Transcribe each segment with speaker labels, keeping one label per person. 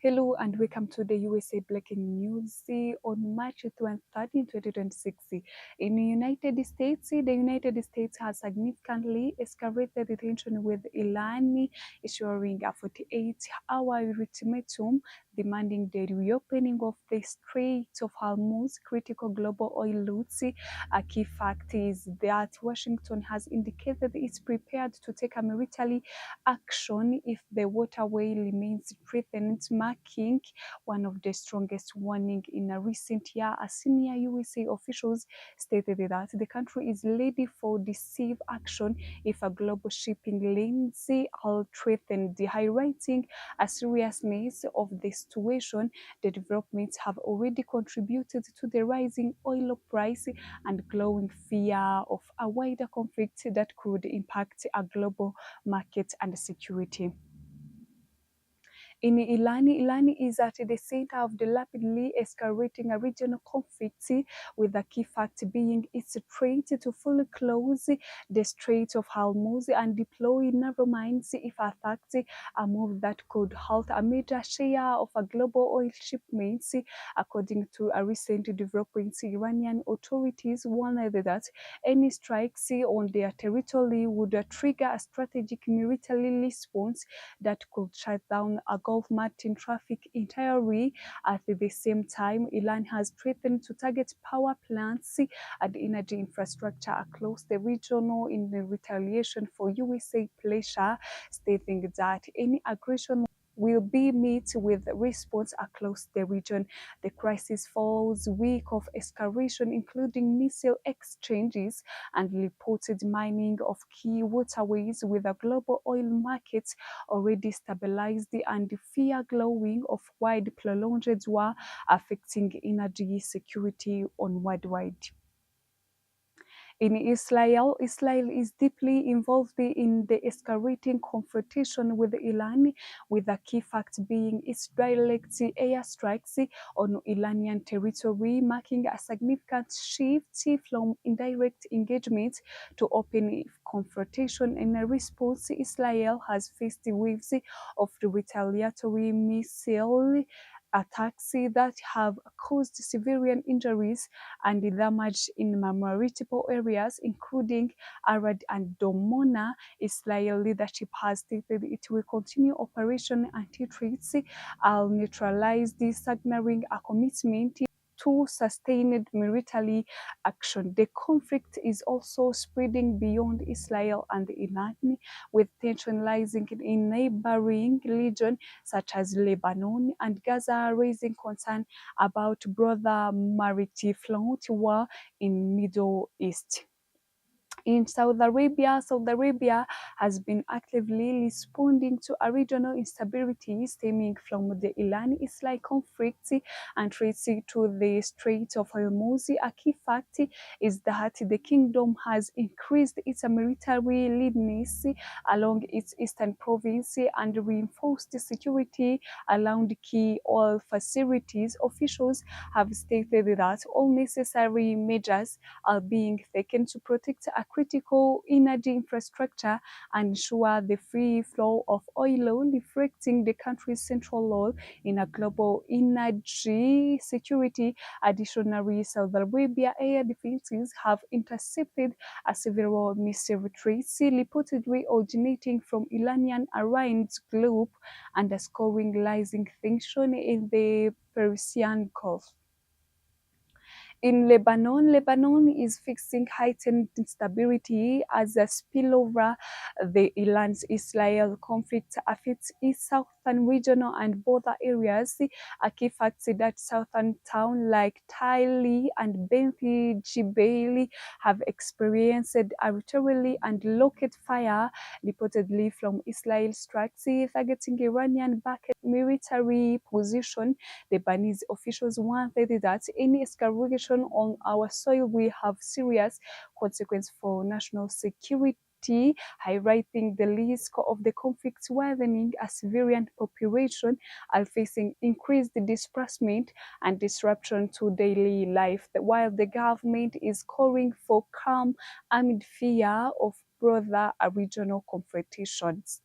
Speaker 1: Hello and welcome to the USA Breaking News on March 13, 2026. In the United States has significantly escalated the tension with Iran issuing a 48-hour ultimatum demanding the reopening of the Strait of Hormuz, critical global oil routes. A key fact is that Washington has indicated it's prepared to take a military action if the waterway remains threatened, marking one of the strongest warnings in a recent year. As senior USA officials stated that the country is ready for decisive action if a global shipping lanes are threatened, highlighting a seriousness of the situation. The developments have already contributed to the rising oil price and growing fear of a wider conflict that could impact a global market and security. In Iran is at the center of the rapidly escalating regional conflict, with the key fact being its threat to fully close the Strait of Hormuz and deploy naval mines if attacked, a move that could halt a major share of a global oil shipments. According to a recent development, Iranian authorities warned that any strikes on their territory would trigger a strategic military response that could shut down a Gulf marine traffic entirely. At the same time, Iran has threatened to target power plants and energy infrastructure across the region in retaliation for USA pressure, stating that any aggression will be met with response across the region. The crisis falls week of escalation, including missile exchanges and reported mining of key waterways, with a global oil market already stabilized and fear glowing of wide prolonged war affecting energy security on worldwide. In Israel is deeply involved in the escalating confrontation with Iran, with the key fact being its direct airstrikes on Iranian territory, marking a significant shift from indirect engagement to open confrontation. In a response, Israel has faced waves of retaliatory missile attacks that have caused civilian injuries and damage in multiple areas, including Arad and Domona. Israel leadership has stated it will continue Operation Anti-Threats, neutralize this, signaling a commitment to sustained military action. The conflict is also spreading beyond Israel and Iran, with tension rising in neighboring regions such as Lebanon and Gaza, raising concern about broader maritime war in Middle East. In Saudi Arabia has been actively responding to a regional instability stemming from the Iran-Israel conflict and threats to the Strait of Hormuz. A key fact is that the kingdom has increased its military readiness along its eastern province and reinforced security around key oil facilities. Officials have stated that all necessary measures are being taken to protect a critical energy infrastructure and ensure the free flow of oil, reflecting the country's central role in a global energy security. Additionally, Saudi Arabia air defenses have intercepted several missile threats reportedly originating from Iranian alliance group, underscoring rising tension in the Persian Gulf. In Lebanon is facing heightened instability as a spillover. The Iran-Israel conflict affects its southern regional and border areas. A key fact is that southern towns like Tyre and Beth Jibeli have experienced artillery and rocket fire, reportedly from Israel strikes targeting Iranian-backed military position. Lebanese officials warned that any escalation on our soil will have serious consequences for national security, highlighting the risk of the conflict, warning a civilian population are facing increased displacement and disruption to daily life, while the government is calling for calm amid fear of broader regional confrontations.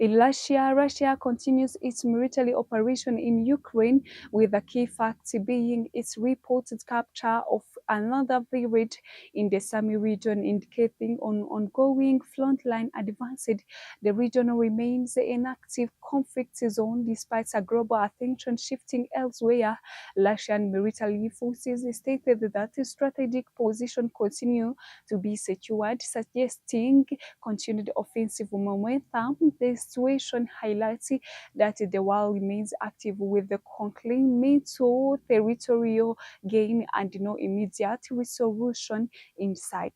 Speaker 1: In Russia continues its military operation in Ukraine, with the key fact being its reported capture of another village in the Sami region, indicating on ongoing frontline advances. The region remains an active conflict zone despite a global attention shifting elsewhere. Russian military forces stated that the strategic position continue to be secured, suggesting continued offensive momentum. The situation highlights that the war remains active with the concurrent territorial gain and no immediate resolution in sight.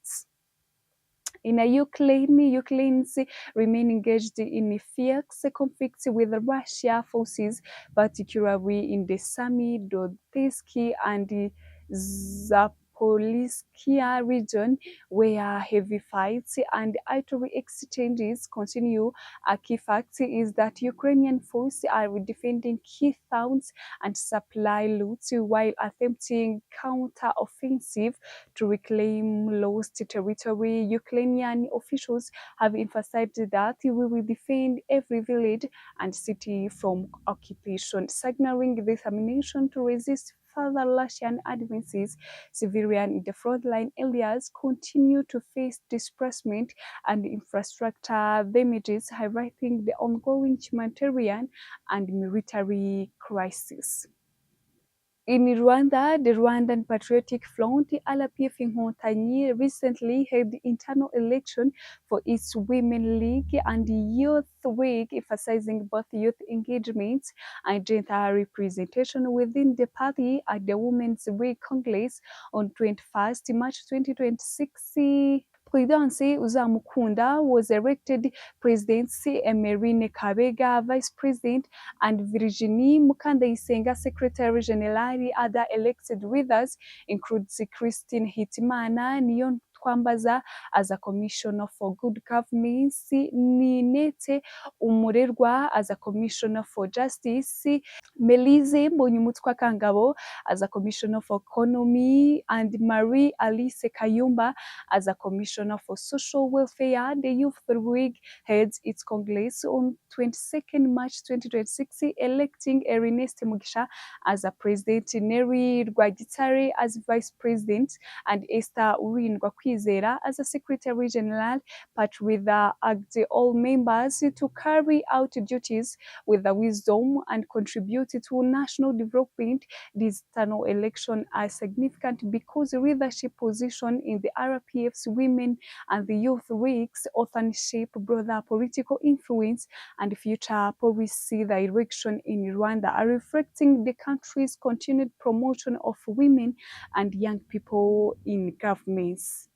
Speaker 1: In Ukrainians remain engaged in a fierce conflict with Russia forces, particularly in the Sami, Donetsk, and Zaporizhzhia region, where heavy fights and artillery exchanges continue. A key fact is that Ukrainian forces are defending key towns and supply routes while attempting counter-offensive to reclaim lost territory. Ukrainian officials have emphasized that we will defend every village and city from occupation, signaling determination to resist further Russian advances. Civilians in the frontline areas continue to face displacement and infrastructure damages, highlighting the ongoing humanitarian and military crisis. In Rwanda, the Rwandan Patriotic Front, RPF Inkotanyi, recently held internal election for its Women League and Youth Week, emphasizing both youth engagement and gender representation within the party at the Women's Week Congress on 21st March 2026. Prudence Uzamukunda was elected President, Emerine Kabega Vice President, and Virginie Mukandayisenga Secretary General. Other elected leaders include Christine Hitimana, Niyon Twambaza as a Commissioner for Good Governance, Ninete Umurerwa as a Commissioner for Justice, Melize Mbonyumutwa Kangabo as a Commissioner for Economy, and Marie Alice Kayumba as a Commissioner for Social Welfare. The Youth League heads its Congress on 22nd March 2026, electing Ernest Mugisha as a President, Neri Rwagitare as Vice President, and Esther Urindwa Kwizera as a Secretary General, but with urged all members to carry out duties with the wisdom and contribute to national development. These internal elections are significant because leadership position in the RPF's Women and the Youth Weeks often shape broader political influence and future policy direction in Rwanda, are reflecting the country's continued promotion of women and young people in governments.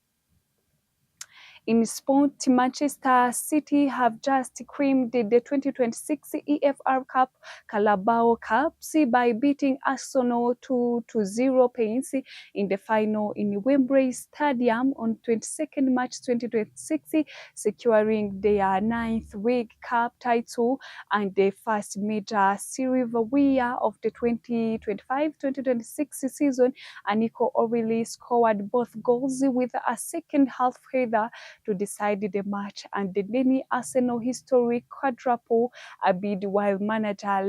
Speaker 1: In sport, Manchester City have just creamed the 2026 EFL Cup Carabao Cups by beating Arsenal 2-0 pains in the final in Wembley Stadium on 22nd March 2026, securing their 9th League Cup title and the first major silverware of the 2025-2026 season. And Nico O'Reilly scored both goals with a second half header to decide the match, and the Denny Arsenal historic quadruple a bid, while manager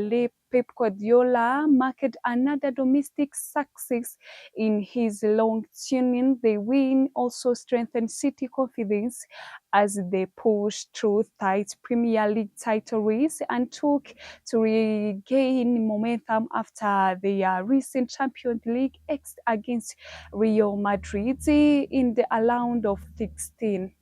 Speaker 1: Pep Guardiola marked another domestic success in his long tuning. The win also strengthened City confidence as they pushed through tight Premier League title race and took to regain momentum after their recent Champions League exit against Real Madrid in the round of 16.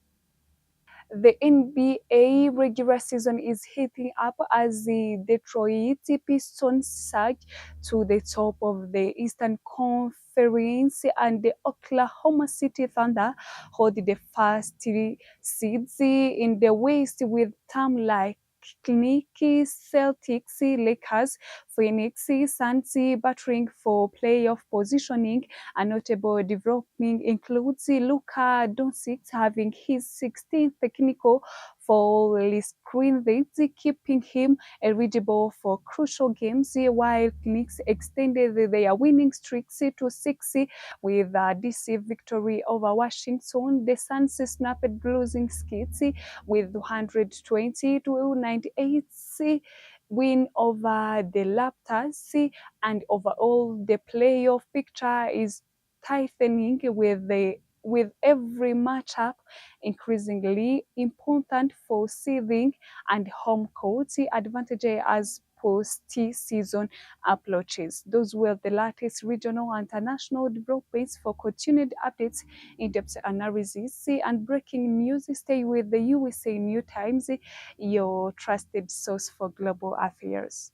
Speaker 1: The NBA regular season is heating up as the Detroit Pistons surge to the top of the Eastern Conference, and the Oklahoma City Thunder hold the first seeds in the West with teams like Knicks, Celtics, Lakers, Phoenix Suns battling for playoff positioning. A notable development includes Luka Doncic having his 16th technical fully screen this, keeping him eligible for crucial games, while Knicks extended their winning streaks to 6 with a DC victory over Washington. The Suns snapped losing skits with 120 to 98 win over the Raptors, and overall the playoff picture is tightening with every matchup increasingly important for seeding and home court advantage as post-season approaches. Those were the latest regional and international developments. For continued updates, in-depth analysis, and breaking news, stay with the USA New Times, your trusted source for global affairs.